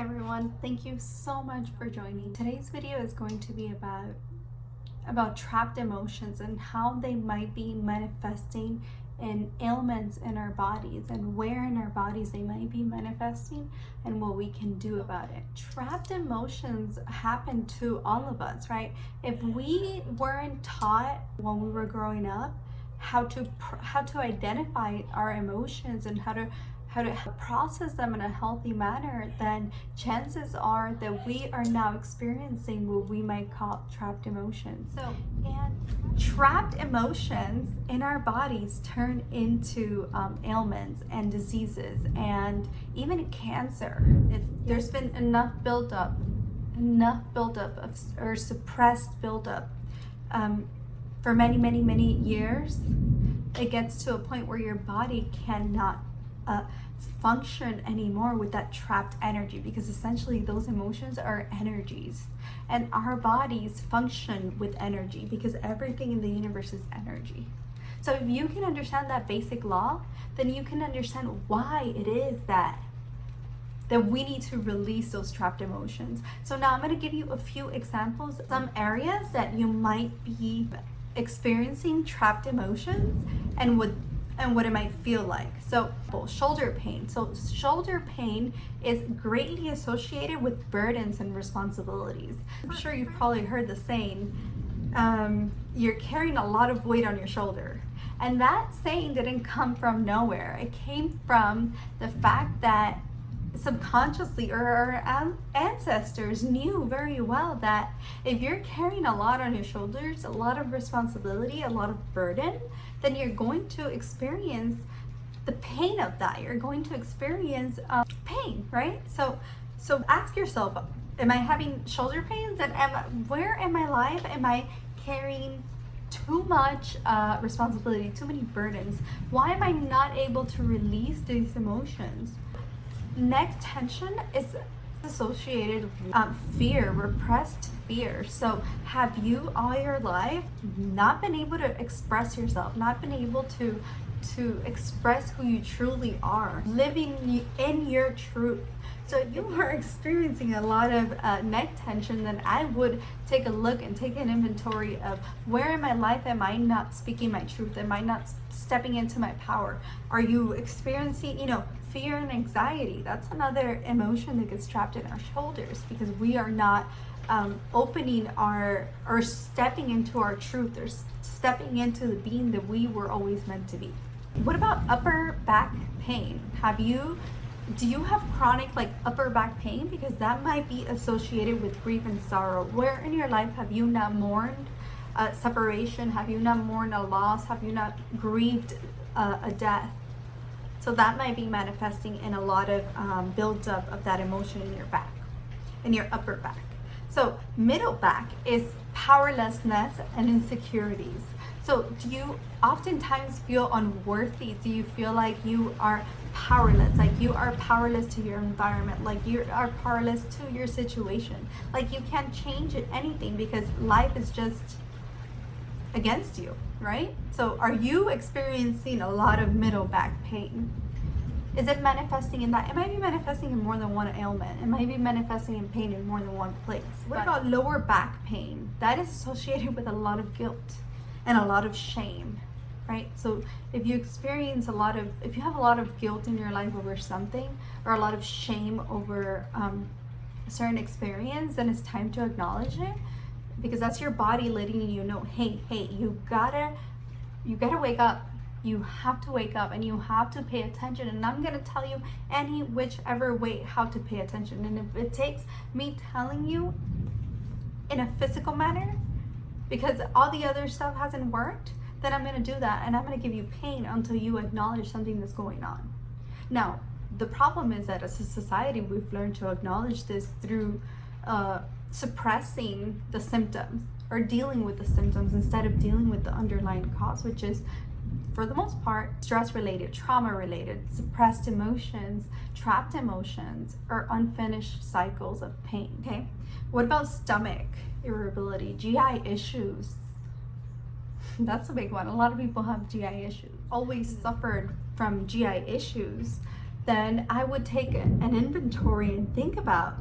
everyone, thank you so much for joining. Today's video is going to be about trapped emotions and how they might be manifesting in ailments in our bodies and where in our bodies they might be manifesting and what we can do about it. Trapped emotions happen to all of us, right? If we weren't taught when we were growing up how to identify our emotions and how to process them in a healthy manner, then chances are that we are now experiencing what we might call trapped emotions. And trapped emotions in our bodies turn into ailments and diseases and even cancer. There's been enough buildup or suppressed buildup for many years. It gets to a point where your body cannot function anymore with that trapped energy, because essentially those emotions are energies and our bodies function with energy because everything in the universe is energy. So if you can understand that basic law, then you can understand why it is that we need to release those trapped emotions. So now I'm going to give you a few examples, some areas that you might be experiencing trapped emotions and what it might feel like. So shoulder pain. So shoulder pain is greatly associated with burdens and responsibilities. I'm sure you've probably heard the saying, you're carrying a lot of weight on your shoulder. And that saying didn't come from nowhere. It came from the fact that subconsciously, or our ancestors knew very well that if you're carrying a lot on your shoulders, a lot of responsibility, a lot of burden, then you're going to experience the pain of that. You're going to experience pain, right? So ask yourself, am I having shoulder pains? And where in my life am I carrying too much responsibility, too many burdens? Why am I not able to release these emotions? Neck tension is associated with fear, repressed fear. So have you all your life not been able to express yourself, not been able to express who you truly are, living in your truth? So if you are experiencing a lot of neck tension, then I would take a look and take an inventory of where in my life am I not speaking my truth? Am I not stepping into my power? Are you experiencing, fear and anxiety? That's another emotion that gets trapped in our shoulders because we are not opening or stepping into our truth or stepping into the being that we were always meant to be. What about upper back pain? Do you have chronic upper back pain? Because that might be associated with grief and sorrow. Where in your life have you not mourned separation? Have you not mourned a loss? Have you not grieved a death? So that might be manifesting in a lot of buildup of that emotion in your back, in your upper back. So middle back is powerlessness and insecurities. So do you oftentimes feel unworthy? Do you feel like you are powerless? Like you are powerless to your environment, like you are powerless to your situation, like you can't change anything because life is just against you, right? So are you experiencing a lot of middle back pain? Is it manifesting in that? It might be manifesting in more than one ailment. It might be manifesting in pain in more than one place. What about lower back pain? That is associated with a lot of guilt and a lot of shame, right? So if you experience if you have a lot of guilt in your life over something, or a lot of shame over a certain experience, then it's time to acknowledge it, because that's your body letting you know, hey, you gotta wake up. You have to wake up and you have to pay attention. And I'm gonna tell you whichever way how to pay attention. And if it takes me telling you in a physical manner, because all the other stuff hasn't worked, then I'm gonna do that, and I'm gonna give you pain until you acknowledge something that's going on. Now, the problem is that as a society, we've learned to acknowledge this through suppressing the symptoms or dealing with the symptoms instead of dealing with the underlying cause, which is, for the most part, stress related, trauma related, suppressed emotions, trapped emotions, or unfinished cycles of pain. Okay, what about stomach irritability, GI issues? That's a big one. A lot of people have GI issues, always suffered from GI issues, then I would take an inventory and think about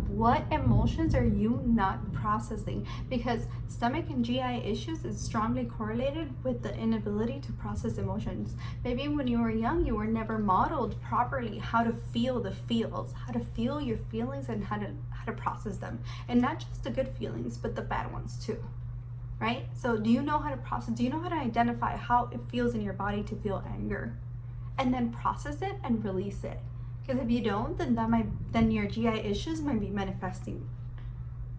what emotions are you not processing, because stomach and GI issues is strongly correlated with the inability to process emotions. Maybe when you were young, you were never modeled properly how to feel the feels, how to feel your feelings, and how to process them, and not just the good feelings but the bad ones too, right? So do you know how to process? Do you know how to identify how it feels in your body to feel anger, and then process it and release it? Because if you don't, then your GI issues might be manifesting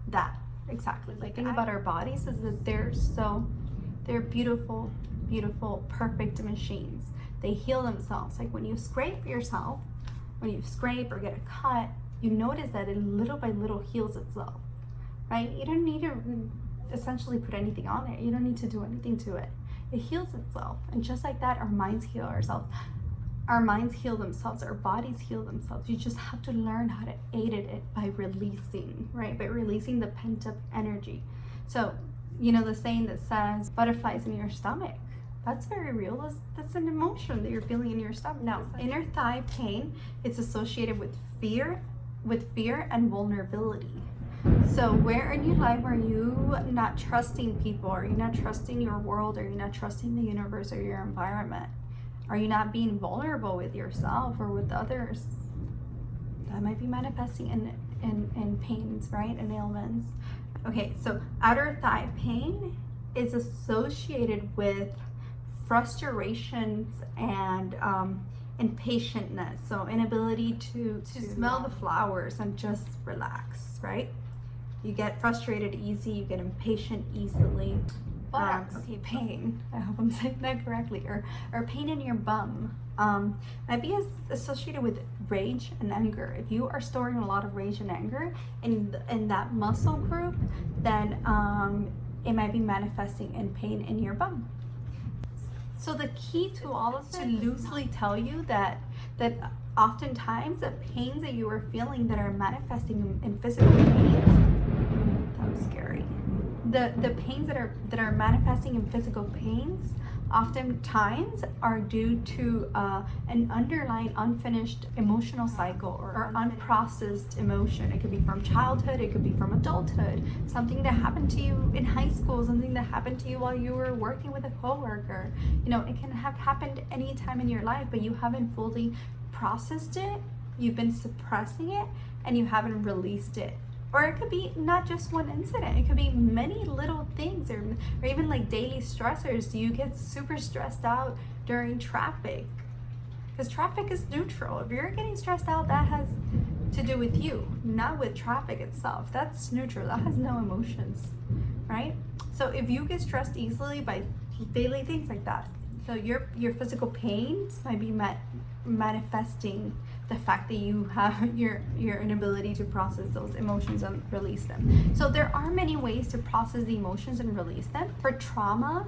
that exactly. Like, the thing about our bodies is that they're beautiful, beautiful, perfect machines. They heal themselves. Like when you scrape yourself, when you scrape or get a cut, you notice that it little by little heals itself, right? You don't need to essentially put anything on it. You don't need to do anything to it. It heals itself. And just like that, our minds heal ourselves. Our minds heal themselves, our bodies heal themselves. You just have to learn how to aid it by releasing, right? By releasing the pent-up energy. So, you know the saying that says butterflies in your stomach. That's very real. That's an emotion that you're feeling in your stomach. Now, inner thigh pain is associated with fear and vulnerability. So where in your life are you not trusting people? Are you not trusting your world? Are you not trusting the universe or your environment? Are you not being vulnerable with yourself or with others? That might be manifesting in pains, right? And ailments. Okay, so outer thigh pain is associated with frustrations and impatientness. So inability to smell the flowers and just relax, right? You get frustrated easy, you get impatient easily. Okay, pain. I hope I'm saying that correctly. Or pain in your bum. Might be associated with rage and anger. If you are storing a lot of rage and anger in that muscle group, then it might be manifesting in pain in your bum. So the key to all of this is to loosely tell you that oftentimes the pains that you are feeling that are manifesting in physical pains, that was scary. The pains that are manifesting in physical pains oftentimes are due to an underlying unfinished emotional cycle or unprocessed emotion. It could be from childhood, it could be from adulthood, something that happened to you in high school, something that happened to you while you were working with a coworker. You know, it can have happened any time in your life, but you haven't fully processed it, you've been suppressing it, and you haven't released it. Or it could be not just one incident. It could be many little things, or even like daily stressors. You get super stressed out during traffic, because traffic is neutral. If you're getting stressed out, that has to do with you, not with traffic itself. That's neutral. That has no emotions, right? So if you get stressed easily by daily things like that, so your physical pains might be manifesting the fact that you have your inability to process those emotions and release them. So there are many ways to process the emotions and release them. For trauma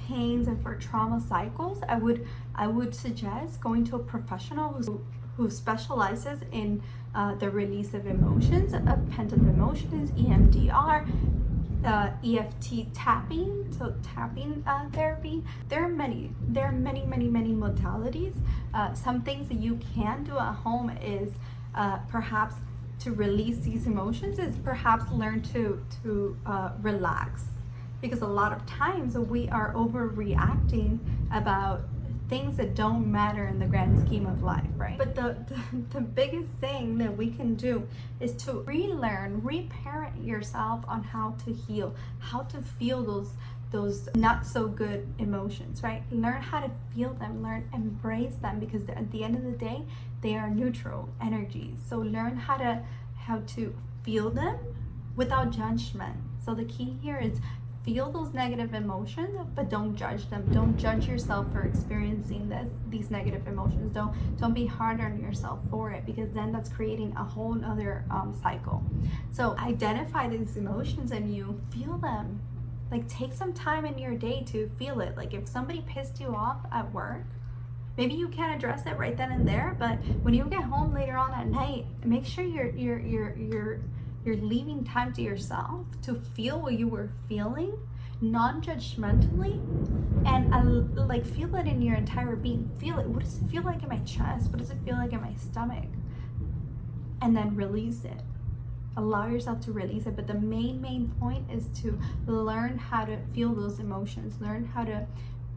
pains and for trauma cycles, I would suggest going to a professional who specializes in the release of emotions, of pent-up emotions, EMDR, EFT tapping, so tapping therapy. There are many modalities. Some things that you can do at home is perhaps to release these emotions is perhaps learn to relax, because a lot of times we are overreacting about things that don't matter in the grand scheme of life, right? But the biggest thing that we can do is to relearn, reparent yourself on how to heal, how to feel those not so good emotions, right? Learn how to feel them, embrace them, because at the end of the day, they are neutral energies. So learn how to feel them without judgment. So the key here is feel those negative emotions, but don't judge them. Don't judge yourself for experiencing these negative emotions. Don't be hard on yourself for it, because then that's creating a whole other cycle. So identify these emotions and you feel them. Like, take some time in your day to feel it. Like, if somebody pissed you off at work, maybe you can't address it right then and there, but when you get home later on at night, make sure you're leaving time to yourself to feel what you were feeling. non-judgmentally, and like feel it in your entire being. Feel it. What does it feel like in my chest? What does it feel like in my stomach? And then release it. Allow yourself to release it. But the main point is to learn how to feel those emotions, learn how to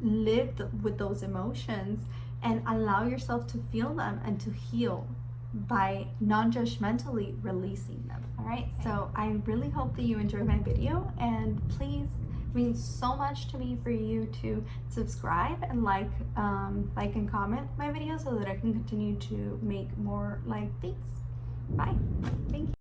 live with those emotions, and allow yourself to feel them and to heal by non-judgmentally releasing them. All right, so I really hope that you enjoyed my video, and please, it means so much to me for you to subscribe and like and comment my videos so that I can continue to make more like these. Bye. Thank you.